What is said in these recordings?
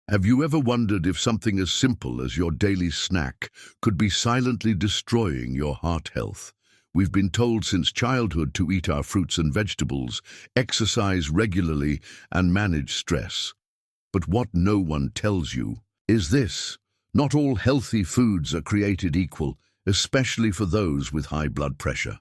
Have you ever wondered if something as simple as your daily snack could be silently destroying your heart health? We've been told since childhood to eat our fruits and vegetables, exercise regularly, and manage stress. But what no one tells you is this: not all healthy foods are created equal, especially for those with high blood pressure.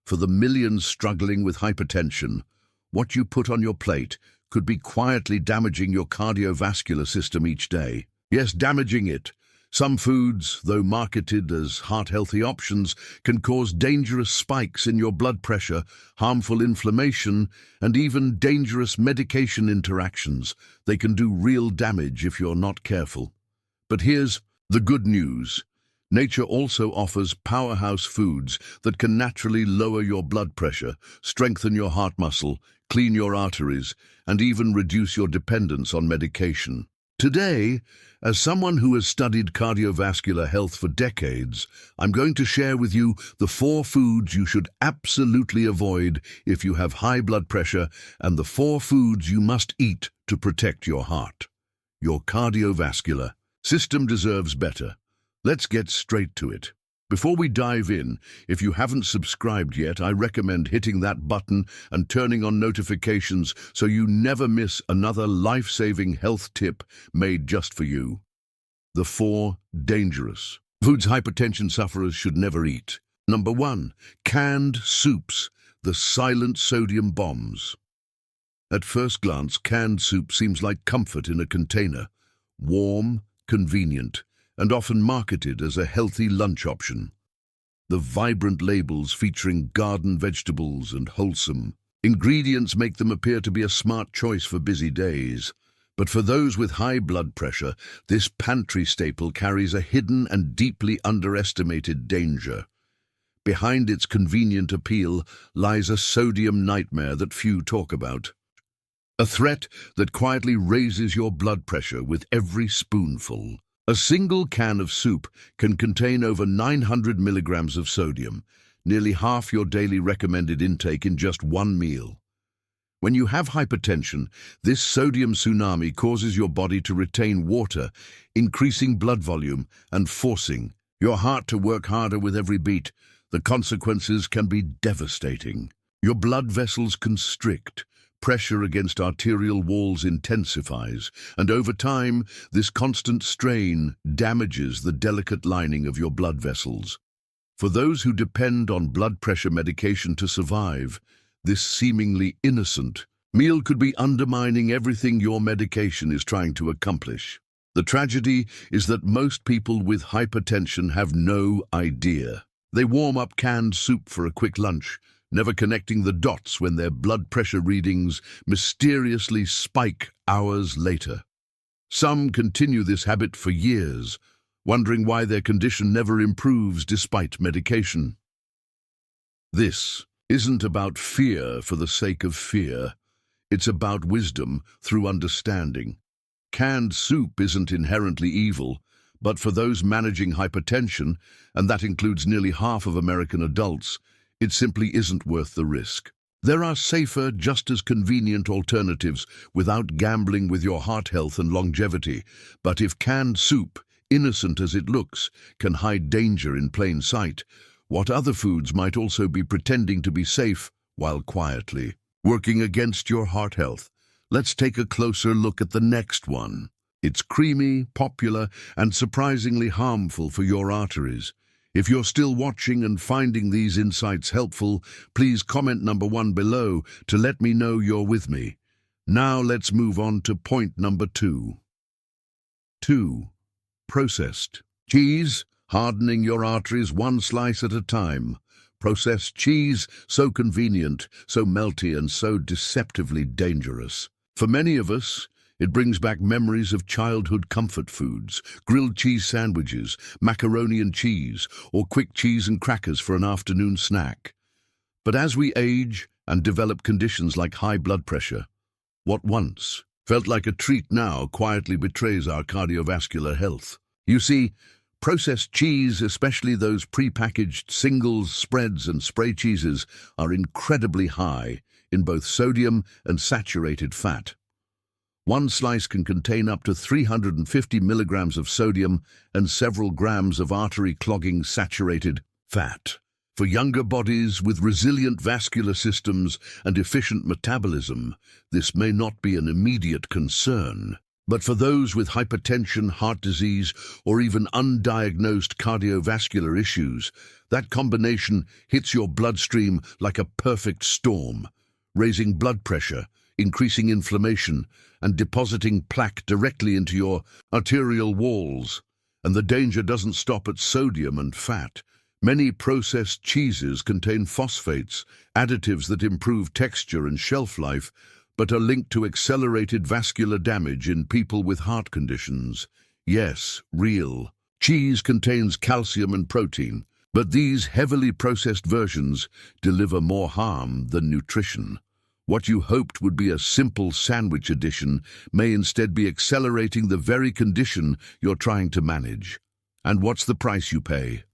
For the millions struggling with hypertension, what you put on your plate could be quietly damaging your cardiovascular system each day. Yes, damaging it. Some foods, though marketed as heart-healthy options, can cause dangerous spikes in your blood pressure, harmful inflammation, and even dangerous medication interactions. They can do real damage if you're not careful. But here's the good news. Nature also offers powerhouse foods that can naturally lower your blood pressure, strengthen your heart muscle, clean your arteries, and even reduce your dependence on medication. Today, as someone who has studied cardiovascular health for decades, I'm going to share with you the 4 foods you should absolutely avoid if you have high blood pressure, and the 4 foods you must eat to protect your heart. Your cardiovascular system deserves better. Let's get straight to it. Before we dive in, if you haven't subscribed yet, I recommend hitting that button and turning on notifications so you never miss another life-saving health tip made just for you. The 4 dangerous foods hypertension sufferers should never eat. Number 1, canned soups, the silent sodium bombs. At first glance, canned soup seems like comfort in a container, warm, convenient, and often marketed as a healthy lunch option. The vibrant labels featuring garden vegetables and wholesome ingredients make them appear to be a smart choice for busy days. But for those with high blood pressure, this pantry staple carries a hidden and deeply underestimated danger. Behind its convenient appeal lies a sodium nightmare that few talk about. A threat that quietly raises your blood pressure with every spoonful. A single can of soup can contain over 900 milligrams of sodium, nearly half your daily recommended intake in just one meal. When you have hypertension, this sodium tsunami causes your body to retain water, increasing blood volume and forcing your heart to work harder with every beat. The consequences can be devastating. Your blood vessels constrict, pressure against arterial walls intensifies, and over time, this constant strain damages the delicate lining of your blood vessels. For those who depend on blood pressure medication to survive, this seemingly innocent meal could be undermining everything your medication is trying to accomplish. The tragedy is that most people with hypertension have no idea. They warm up canned soup for a quick lunch, never connecting the dots when their blood pressure readings mysteriously spike hours later. Some continue this habit for years, wondering why their condition never improves despite medication. This isn't about fear for the sake of fear. It's about wisdom through understanding. Canned soup isn't inherently evil, but for those managing hypertension, and that includes nearly half of American adults, it simply isn't worth the risk. There are safer, just as convenient alternatives without gambling with your heart health and longevity. But if canned soup, innocent as it looks, can hide danger in plain sight, what other foods might also be pretending to be safe while quietly working against your heart health? Let's take a closer look at the next one. It's creamy, popular, and surprisingly harmful for your arteries. If you're still watching and finding these insights helpful, please comment number 1 below to let me know you're with me. Now let's move on to point number 2. 2. Processed cheese, hardening your arteries one slice at a time. Processed cheese, so convenient, so melty, and so deceptively dangerous. For many of us, it brings back memories of childhood comfort foods, grilled cheese sandwiches, macaroni and cheese, or quick cheese and crackers for an afternoon snack. But as we age and develop conditions like high blood pressure, what once felt like a treat now quietly betrays our cardiovascular health. You see, processed cheese, especially those pre-packaged singles, spreads, and spray cheeses, are incredibly high in both sodium and saturated fat. One slice can contain up to 350 milligrams of sodium and several grams of artery-clogging saturated fat. For younger bodies with resilient vascular systems and efficient metabolism, this may not be an immediate concern. But for those with hypertension, heart disease, or even undiagnosed cardiovascular issues, that combination hits your bloodstream like a perfect storm, raising blood pressure, increasing inflammation, and depositing plaque directly into your arterial walls. And the danger doesn't stop at sodium and fat. Many processed cheeses contain phosphates, additives that improve texture and shelf life, but are linked to accelerated vascular damage in people with heart conditions. Yes, real. Cheese contains calcium and protein, but these heavily processed versions deliver more harm than nutrition. What you hoped would be a simple sandwich addition may instead be accelerating the very condition you're trying to manage. And what's the price you pay?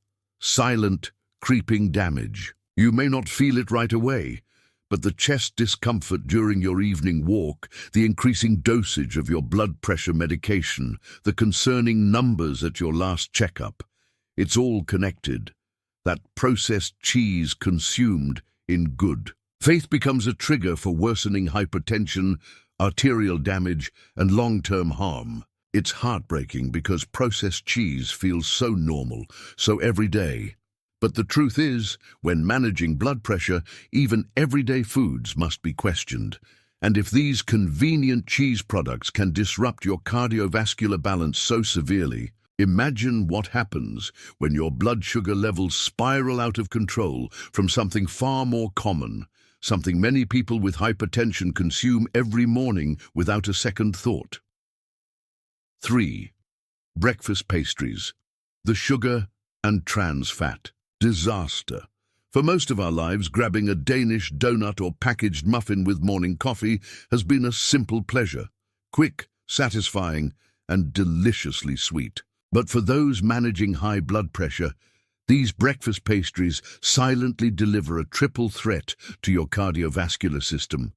Silent, creeping damage. You may not feel it right away, but the chest discomfort during your evening walk, the increasing dosage of your blood pressure medication, the concerning numbers at your last checkup, it's all connected. That processed cheese consumed in good faith becomes a trigger for worsening hypertension, arterial damage, and long-term harm. It's heartbreaking because processed cheese feels so normal, so everyday. But the truth is, when managing blood pressure, even everyday foods must be questioned. And if these convenient cheese products can disrupt your cardiovascular balance so severely, imagine what happens when your blood sugar levels spiral out of control from something far more common, something many people with hypertension consume every morning without a second thought. 3. Breakfast pastries. The sugar and trans fat. Disaster. For most of our lives, grabbing a Danish donut or packaged muffin with morning coffee has been a simple pleasure. Quick, satisfying, and deliciously sweet. But for those managing high blood pressure, these breakfast pastries silently deliver a triple threat to your cardiovascular system.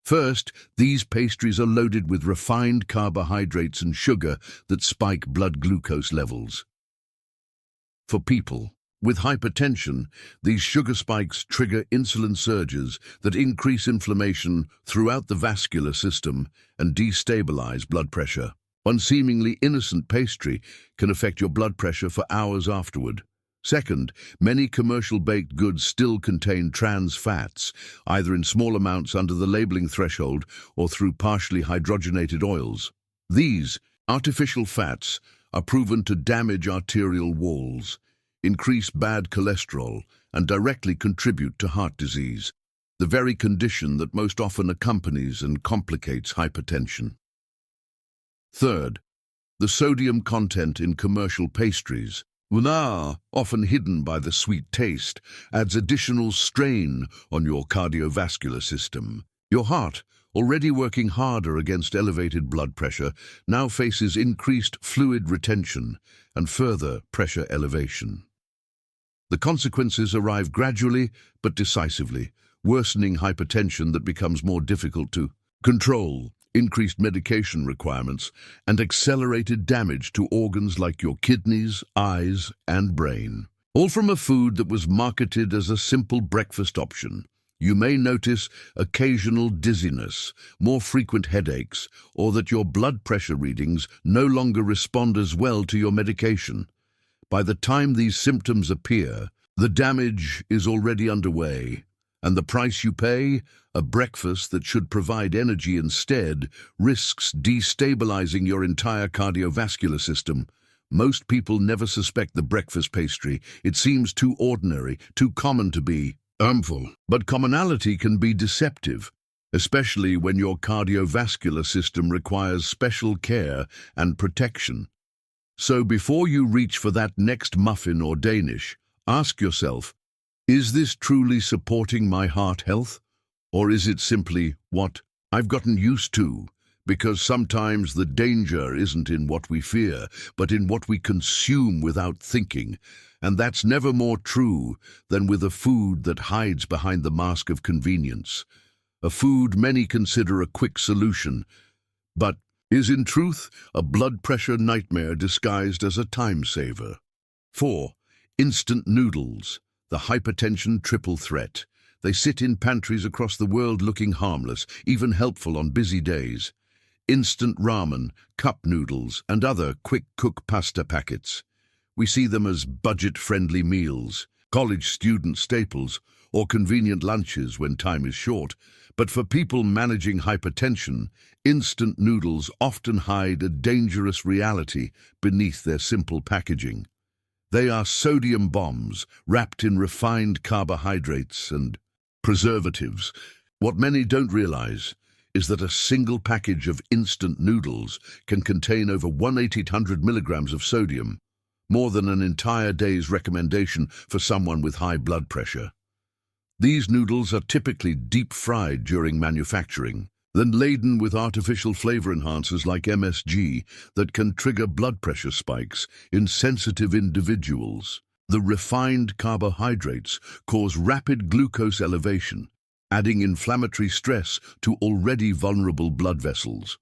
First, these pastries are loaded with refined carbohydrates and sugar that spike blood glucose levels. For people with hypertension, these sugar spikes trigger insulin surges that increase inflammation throughout the vascular system and destabilize blood pressure. One seemingly innocent pastry can affect your blood pressure for hours afterward. Second, many commercial baked goods still contain trans fats, either in small amounts under the labeling threshold or through partially hydrogenated oils. These artificial fats are proven to damage arterial walls, increase bad cholesterol, and directly contribute to heart disease, the very condition that most often accompanies and complicates hypertension. Third, the sodium content in commercial pastries, often hidden by the sweet taste, adds additional strain on your cardiovascular system. Your heart, already working harder against elevated blood pressure, now faces increased fluid retention and further pressure elevation. The consequences arrive gradually but decisively, worsening hypertension that becomes more difficult to control, increased medication requirements, and accelerated damage to organs like your kidneys, eyes, and brain. All from a food that was marketed as a simple breakfast option. You may notice occasional dizziness, more frequent headaches, or that your blood pressure readings no longer respond as well to your medication. By the time these symptoms appear, the damage is already underway, and the price you pay, a breakfast that should provide energy instead, risks destabilizing your entire cardiovascular system. Most people never suspect the breakfast pastry. It seems too ordinary, too common to be harmful. But commonality can be deceptive, especially when your cardiovascular system requires special care and protection. So before you reach for that next muffin or Danish, ask yourself, is this truly supporting my heart health? Or is it simply what I've gotten used to? Because sometimes the danger isn't in what we fear, but in what we consume without thinking. And that's never more true than with a food that hides behind the mask of convenience. A food many consider a quick solution, but is in truth a blood pressure nightmare disguised as a time saver. 4. Instant noodles, the hypertension triple threat. They sit in pantries across the world looking harmless, even helpful on busy days. Instant ramen, cup noodles, and other quick-cook pasta packets. We see them as budget-friendly meals, college student staples, or convenient lunches when time is short. But for people managing hypertension, instant noodles often hide a dangerous reality beneath their simple packaging. They are sodium bombs wrapped in refined carbohydrates and preservatives. What many don't realize is that a single package of instant noodles can contain over 1,800 milligrams of sodium, more than an entire day's recommendation for someone with high blood pressure. These noodles are typically deep-fried during manufacturing, then laden with artificial flavor enhancers like MSG that can trigger blood pressure spikes in sensitive individuals. The refined carbohydrates cause rapid glucose elevation, adding inflammatory stress to already vulnerable blood vessels.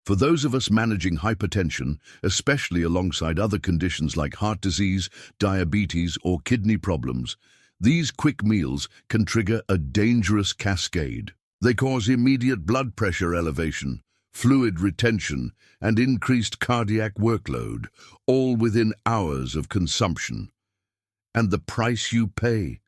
For those of us managing hypertension, especially alongside other conditions like heart disease, diabetes, or kidney problems, these quick meals can trigger a dangerous cascade. They cause immediate blood pressure elevation, fluid retention, and increased cardiac workload, all within hours of consumption. And the price you pay?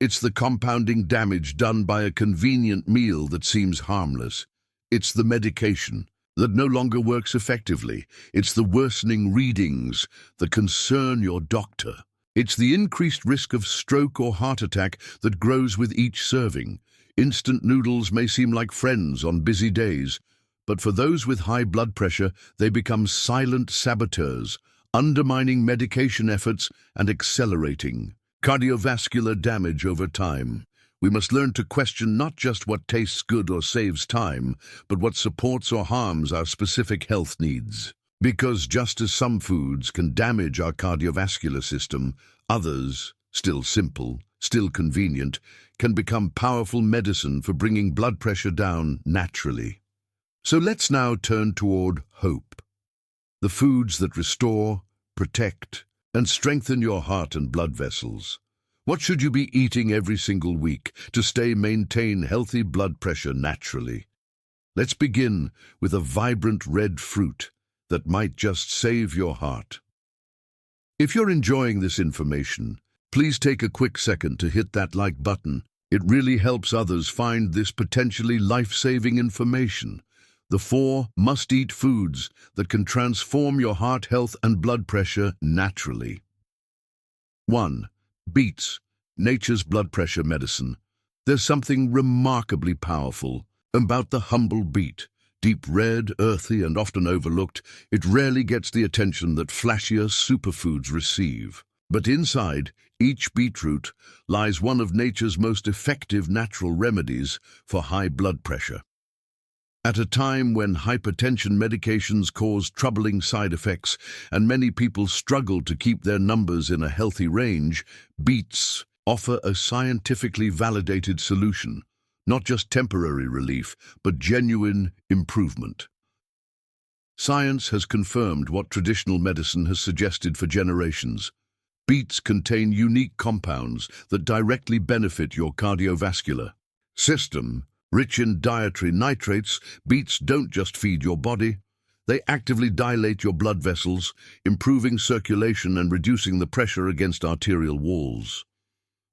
It's the compounding damage done by a convenient meal that seems harmless. It's the medication that no longer works effectively. It's the worsening readings that concern your doctor. It's the increased risk of stroke or heart attack that grows with each serving. Instant noodles may seem like friends on busy days, but for those with high blood pressure, they become silent saboteurs, undermining medication efforts and accelerating cardiovascular damage over time. We must learn to question not just what tastes good or saves time, but what supports or harms our specific health needs. Because just as some foods can damage our cardiovascular system, others, still simple, still convenient, can become powerful medicine for bringing blood pressure down naturally. So let's now turn toward hope. The foods that restore, protect, and strengthen your heart and blood vessels. What should you be eating every single week to maintain healthy blood pressure naturally? Let's begin with a vibrant red fruit that might just save your heart. If you're enjoying this information, please take a quick second to hit that like button. It really helps others find this potentially life-saving information. The 4 must-eat foods that can transform your heart health and blood pressure naturally. 1. Beets, nature's blood pressure medicine. There's something remarkably powerful about the humble beet. Deep red, earthy, and often overlooked, it rarely gets the attention that flashier superfoods receive. But inside each beetroot lies one of nature's most effective natural remedies for high blood pressure. At a time when hypertension medications cause troubling side effects and many people struggle to keep their numbers in a healthy range, beets offer a scientifically validated solution. Not just temporary relief, but genuine improvement. Science has confirmed what traditional medicine has suggested for generations. Beets contain unique compounds that directly benefit your cardiovascular system. Rich in dietary nitrates, beets don't just feed your body. They actively dilate your blood vessels, improving circulation and reducing the pressure against arterial walls.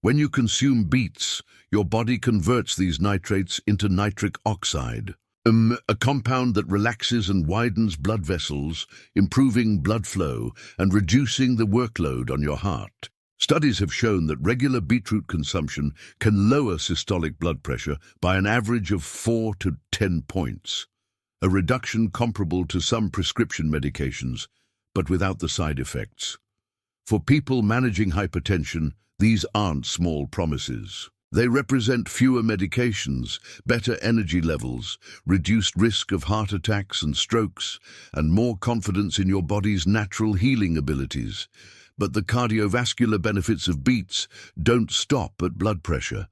When you consume beets, your body converts these nitrates into nitric oxide, a compound that relaxes and widens blood vessels, improving blood flow and reducing the workload on your heart. Studies have shown that regular beetroot consumption can lower systolic blood pressure by an average of 4 to 10 points, a reduction comparable to some prescription medications, but without the side effects. For people managing hypertension, these aren't small promises. They represent fewer medications, better energy levels, reduced risk of heart attacks and strokes, and more confidence in your body's natural healing abilities. But the cardiovascular benefits of beets don't stop at blood pressure.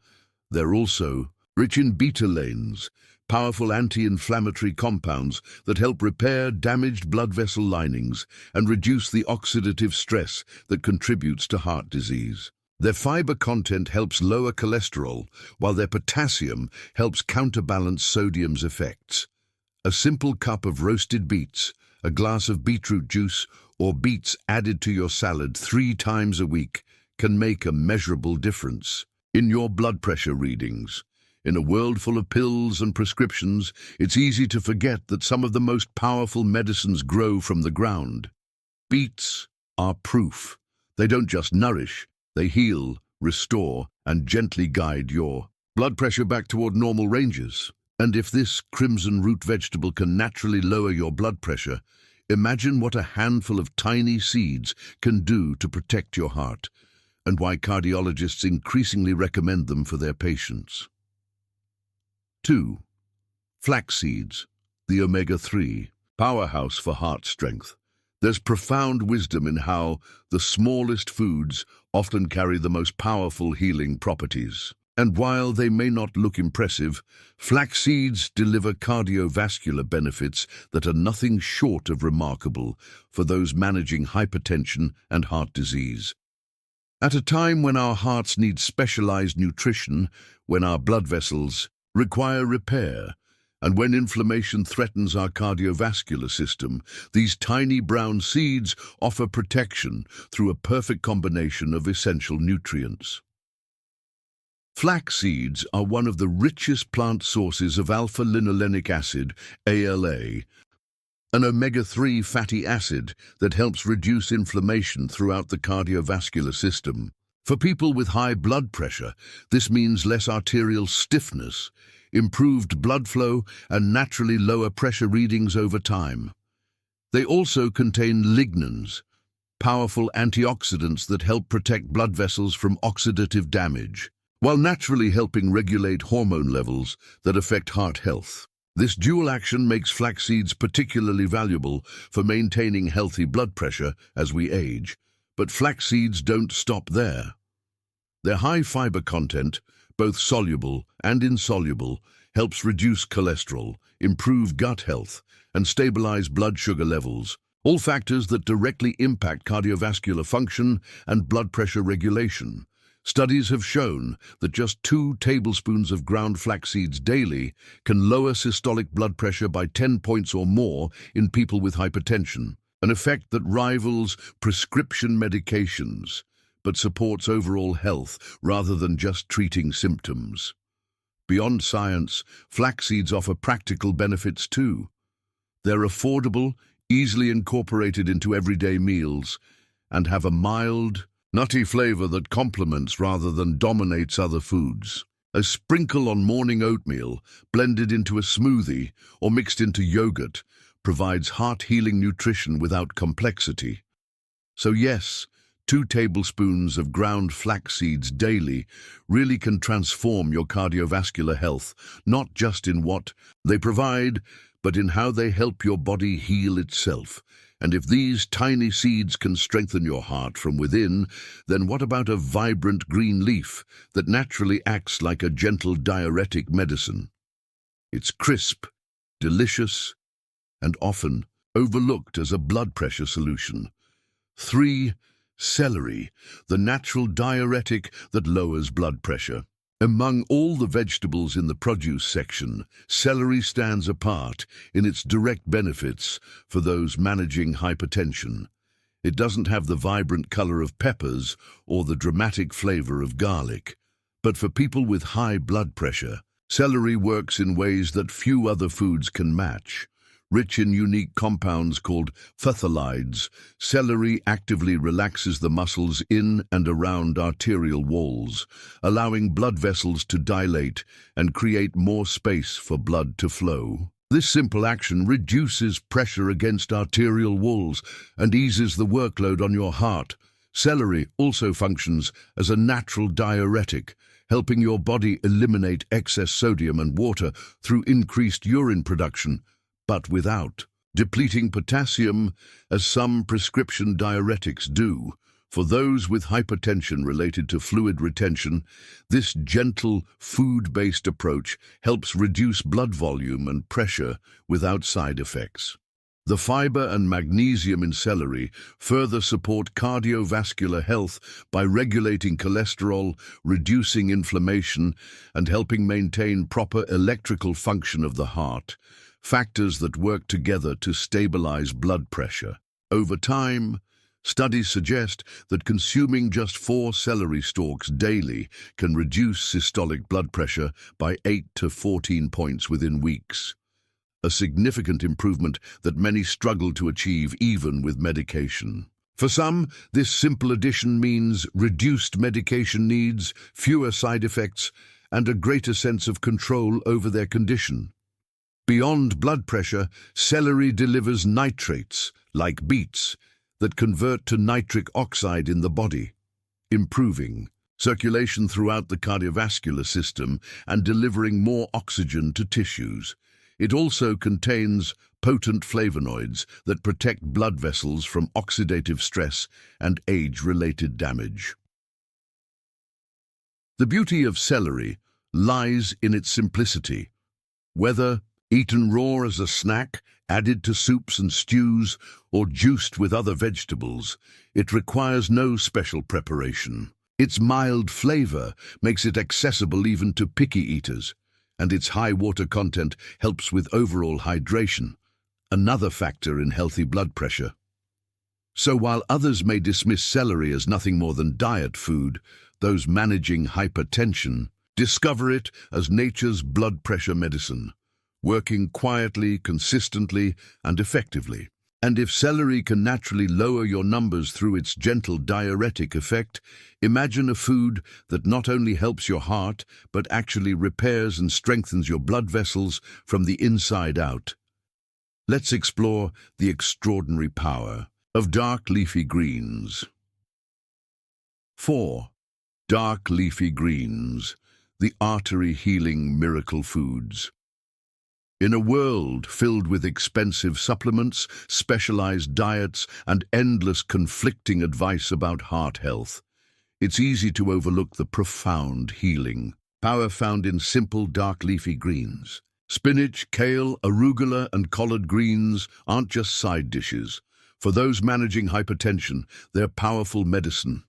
They're also rich in beta-alanes, powerful anti-inflammatory compounds that help repair damaged blood vessel linings and reduce the oxidative stress that contributes to heart disease. Their fiber content helps lower cholesterol, while their potassium helps counterbalance sodium's effects. A simple cup of roasted beets, a glass of beetroot juice, or beets added to your salad 3 times a week can make a measurable difference in your blood pressure readings. In a world full of pills and prescriptions, it's easy to forget that some of the most powerful medicines grow from the ground. Beets are proof. They don't just nourish, they heal, restore, and gently guide your blood pressure back toward normal ranges. And if this crimson root vegetable can naturally lower your blood pressure, imagine what a handful of tiny seeds can do to protect your heart, and why cardiologists increasingly recommend them for their patients. 2. Flax seeds, the omega-3 powerhouse for heart strength. There's profound wisdom in how the smallest foods often carry the most powerful healing properties. And while they may not look impressive, flax seeds deliver cardiovascular benefits that are nothing short of remarkable for those managing hypertension and heart disease. At a time when our hearts need specialized nutrition, when our blood vessels require repair, and when inflammation threatens our cardiovascular system, these tiny brown seeds offer protection through a perfect combination of essential nutrients. Flax seeds are one of the richest plant sources of alpha-linolenic acid, ALA, an omega-3 fatty acid that helps reduce inflammation throughout the cardiovascular system. For people with high blood pressure, this means less arterial stiffness, improved blood flow, and naturally lower pressure readings over time. They also contain lignans, powerful antioxidants that help protect blood vessels from oxidative damage, while naturally helping regulate hormone levels that affect heart health. This dual action makes flax seeds particularly valuable for maintaining healthy blood pressure as we age. But flax seeds don't stop there. Their high fiber content, both soluble and insoluble, helps reduce cholesterol, improve gut health, and stabilize blood sugar levels, all factors that directly impact cardiovascular function and blood pressure regulation. Studies have shown that just 2 tablespoons of ground flax seeds daily can lower systolic blood pressure by 10 points or more in people with hypertension, an effect that rivals prescription medications, but supports overall health rather than just treating symptoms. Beyond science, flax seeds offer practical benefits too. They're affordable, easily incorporated into everyday meals, and have a mild, nutty flavor that complements rather than dominates other foods. A sprinkle on morning oatmeal, blended into a smoothie or mixed into yogurt, provides heart-healing nutrition without complexity. So yes, 2 tablespoons of ground flax seeds daily really can transform your cardiovascular health, not just in what they provide, but in how they help your body heal itself. And if these tiny seeds can strengthen your heart from within, then what about a vibrant green leaf that naturally acts like a gentle diuretic medicine? It's crisp, delicious, and often overlooked as a blood pressure solution. 3. Celery, the natural diuretic that lowers blood pressure. Among all the vegetables in the produce section, celery stands apart in its direct benefits for those managing hypertension. It doesn't have the vibrant color of peppers or the dramatic flavor of garlic. But for people with high blood pressure, celery works in ways that few other foods can match. Rich in unique compounds called phthalides, celery actively relaxes the muscles in and around arterial walls, allowing blood vessels to dilate and create more space for blood to flow. This simple action reduces pressure against arterial walls and eases the workload on your heart. Celery also functions as a natural diuretic, helping your body eliminate excess sodium and water through increased urine production, but without depleting potassium, as some prescription diuretics do. For those with hypertension related to fluid retention, this gentle, food-based approach helps reduce blood volume and pressure without side effects. The fiber and magnesium in celery further support cardiovascular health by regulating cholesterol, reducing inflammation, and helping maintain proper electrical function of the heart, factors that work together to stabilize blood pressure. Over time, studies suggest that consuming just 4 celery stalks daily can reduce systolic blood pressure by 8 to 14 points within weeks, a significant improvement that many struggle to achieve even with medication. For some, this simple addition means reduced medication needs, fewer side effects, and a greater sense of control over their condition. Beyond blood pressure, celery delivers nitrates, like beets, that convert to nitric oxide in the body, improving circulation throughout the cardiovascular system and delivering more oxygen to tissues. It also contains potent flavonoids that protect blood vessels from oxidative stress and age-related damage. The beauty of celery lies in its simplicity. Whether eaten raw as a snack, added to soups and stews, or juiced with other vegetables, it requires no special preparation. Its mild flavor makes it accessible even to picky eaters, and its high water content helps with overall hydration, another factor in healthy blood pressure. So while others may dismiss celery as nothing more than diet food, those managing hypertension discover it as nature's blood pressure medicine, working quietly, consistently, and effectively. And if celery can naturally lower your numbers through its gentle diuretic effect, imagine a food that not only helps your heart, but actually repairs and strengthens your blood vessels from the inside out. Let's explore the extraordinary power of dark leafy greens. 4. Dark leafy greens, the artery-healing miracle foods. In a world filled with expensive supplements, specialized diets, and endless conflicting advice about heart health, it's easy to overlook the profound healing power found in simple dark leafy greens. Spinach, kale, arugula, and collard greens aren't just side dishes. For those managing hypertension, they're powerful medicine.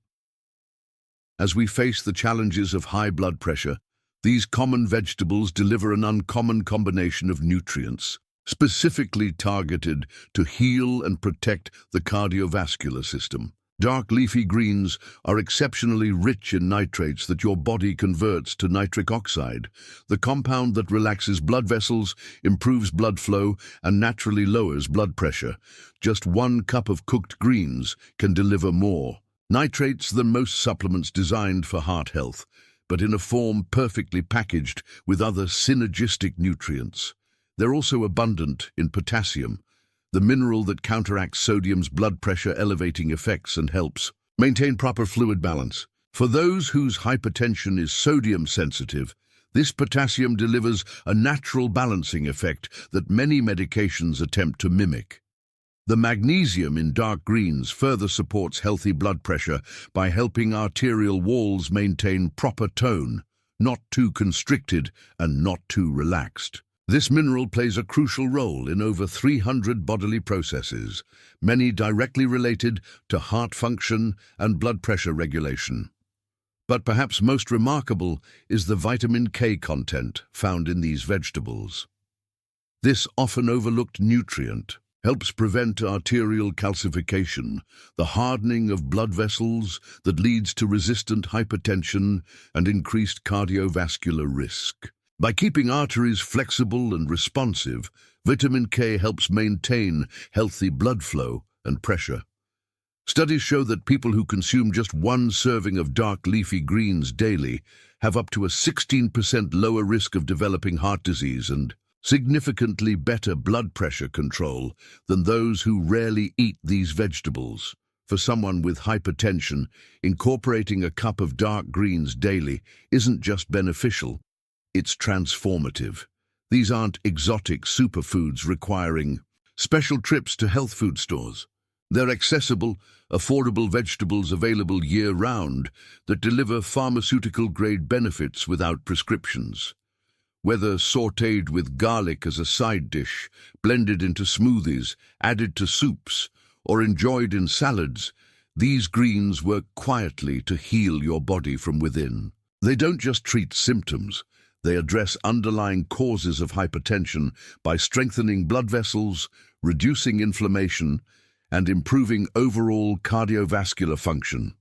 As we face the challenges of high blood pressure, these common vegetables deliver an uncommon combination of nutrients, specifically targeted to heal and protect the cardiovascular system. Dark leafy greens are exceptionally rich in nitrates that your body converts to nitric oxide, the compound that relaxes blood vessels, improves blood flow, and naturally lowers blood pressure. Just 1 cup of cooked greens can deliver more nitrates than most supplements designed for heart health, but in a form perfectly packaged with other synergistic nutrients. They're also abundant in potassium, the mineral that counteracts sodium's blood pressure elevating effects and helps maintain proper fluid balance. For those whose hypertension is sodium sensitive, this potassium delivers a natural balancing effect that many medications attempt to mimic. The magnesium in dark greens further supports healthy blood pressure by helping arterial walls maintain proper tone, not too constricted and not too relaxed. This mineral plays a crucial role in over 300 bodily processes, many directly related to heart function and blood pressure regulation. But perhaps most remarkable is the vitamin K content found in these vegetables. This often overlooked nutrient helps prevent arterial calcification, the hardening of blood vessels that leads to resistant hypertension and increased cardiovascular risk. By keeping arteries flexible and responsive, vitamin K helps maintain healthy blood flow and pressure. Studies show that people who consume just 1 serving of dark leafy greens daily have up to a 16% lower risk of developing heart disease and significantly better blood pressure control than those who rarely eat these vegetables. For someone with hypertension, incorporating a cup of dark greens daily isn't just beneficial, it's transformative. These aren't exotic superfoods requiring special trips to health food stores. They're accessible, affordable vegetables available year-round that deliver pharmaceutical-grade benefits without prescriptions. Whether sautéed with garlic as a side dish, blended into smoothies, added to soups, or enjoyed in salads, these greens work quietly to heal your body from within. They don't just treat symptoms, they address underlying causes of hypertension by strengthening blood vessels, reducing inflammation, and improving overall cardiovascular function.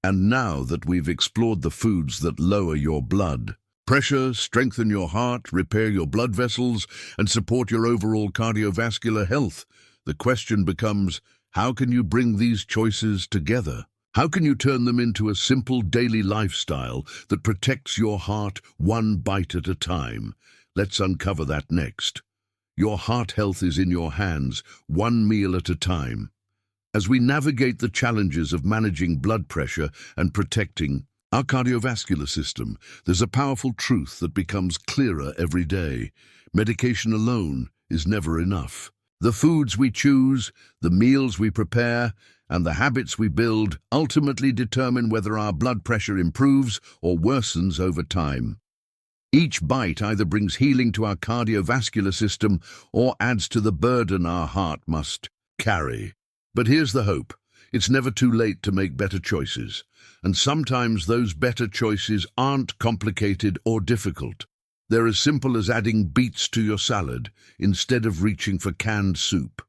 And now that we've explored the foods that lower your blood pressure, strengthen your heart, repair your blood vessels, and support your overall cardiovascular health, the question becomes, how can you bring these choices together? How can you turn them into a simple daily lifestyle that protects your heart one bite at a time? Let's uncover that next. Your heart health is in your hands, one meal at a time. As we navigate the challenges of managing blood pressure and protecting our cardiovascular system, there's a powerful truth that becomes clearer every day. Medication alone is never enough. The foods we choose, the meals we prepare, and the habits we build ultimately determine whether our blood pressure improves or worsens over time. Each bite either brings healing to our cardiovascular system or adds to the burden our heart must carry. But here's the hope. It's never too late to make better choices. And sometimes those better choices aren't complicated or difficult. They're as simple as adding beets to your salad instead of reaching for canned soup,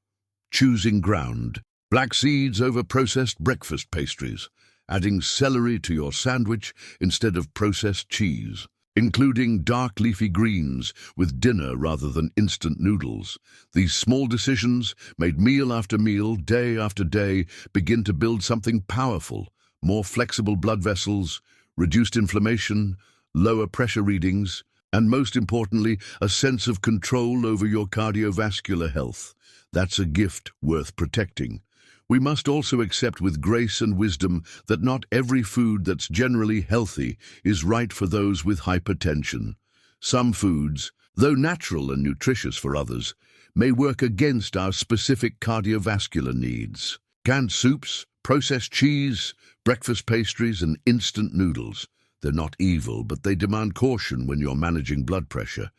choosing ground black seeds over processed breakfast pastries, adding celery to your sandwich instead of processed cheese, including dark leafy greens with dinner rather than instant noodles. These small decisions, made meal after meal, day after day, begin to build something powerful: more flexible blood vessels, reduced inflammation, lower pressure readings, and most importantly, a sense of control over your cardiovascular health. That's a gift worth protecting. We must also accept with grace and wisdom that not every food that's generally healthy is right for those with hypertension. Some foods, though natural and nutritious for others, may work against our specific cardiovascular needs. Canned soups, processed cheese, breakfast pastries, and instant noodles. They're not evil, but they demand caution when you're managing blood pressure.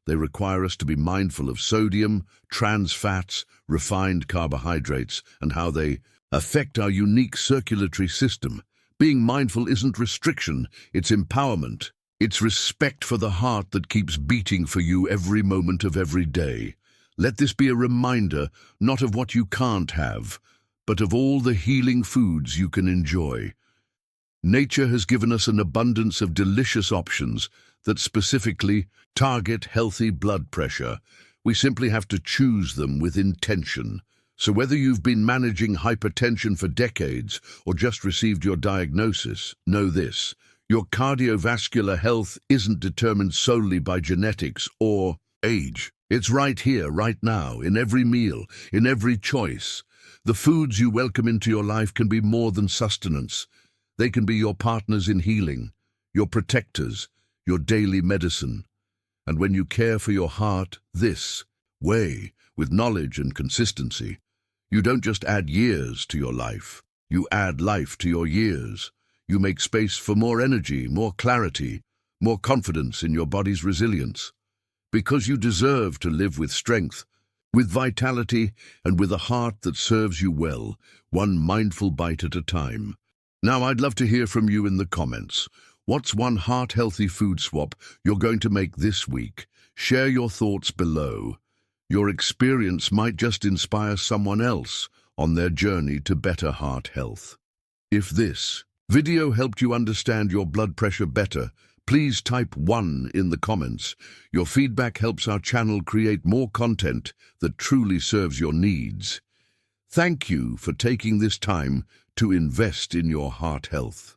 They require us to be mindful of sodium, trans fats, refined carbohydrates, and how they affect our unique circulatory system. Being mindful isn't restriction, it's empowerment. It's respect for the heart that keeps beating for you every moment of every day. Let this be a reminder, not of what you can't have, but of all the healing foods you can enjoy. Nature has given us an abundance of delicious options that specifically target healthy blood pressure. We simply have to choose them with intention. So whether you've been managing hypertension for decades or just received your diagnosis, know this: your cardiovascular health isn't determined solely by genetics or age. It's right here, right now, in every meal, in every choice. The foods you welcome into your life can be more than sustenance. They can be your partners in healing, your protectors, your daily medicine. And when you care for your heart this way, with knowledge and consistency, you don't just add years to your life, you add life to your years. You make space for more energy, more clarity, more confidence in your body's resilience. Because you deserve to live with strength, with vitality, and with a heart that serves you well, one mindful bite at a time. Now, I'd love to hear from you in the comments. What's one heart-healthy food swap you're going to make this week? Share your thoughts below. Your experience might just inspire someone else on their journey to better heart health. If this video helped you understand your blood pressure better, please type 1 in the comments. Your feedback helps our channel create more content that truly serves your needs. Thank you for taking this time to invest in your heart health.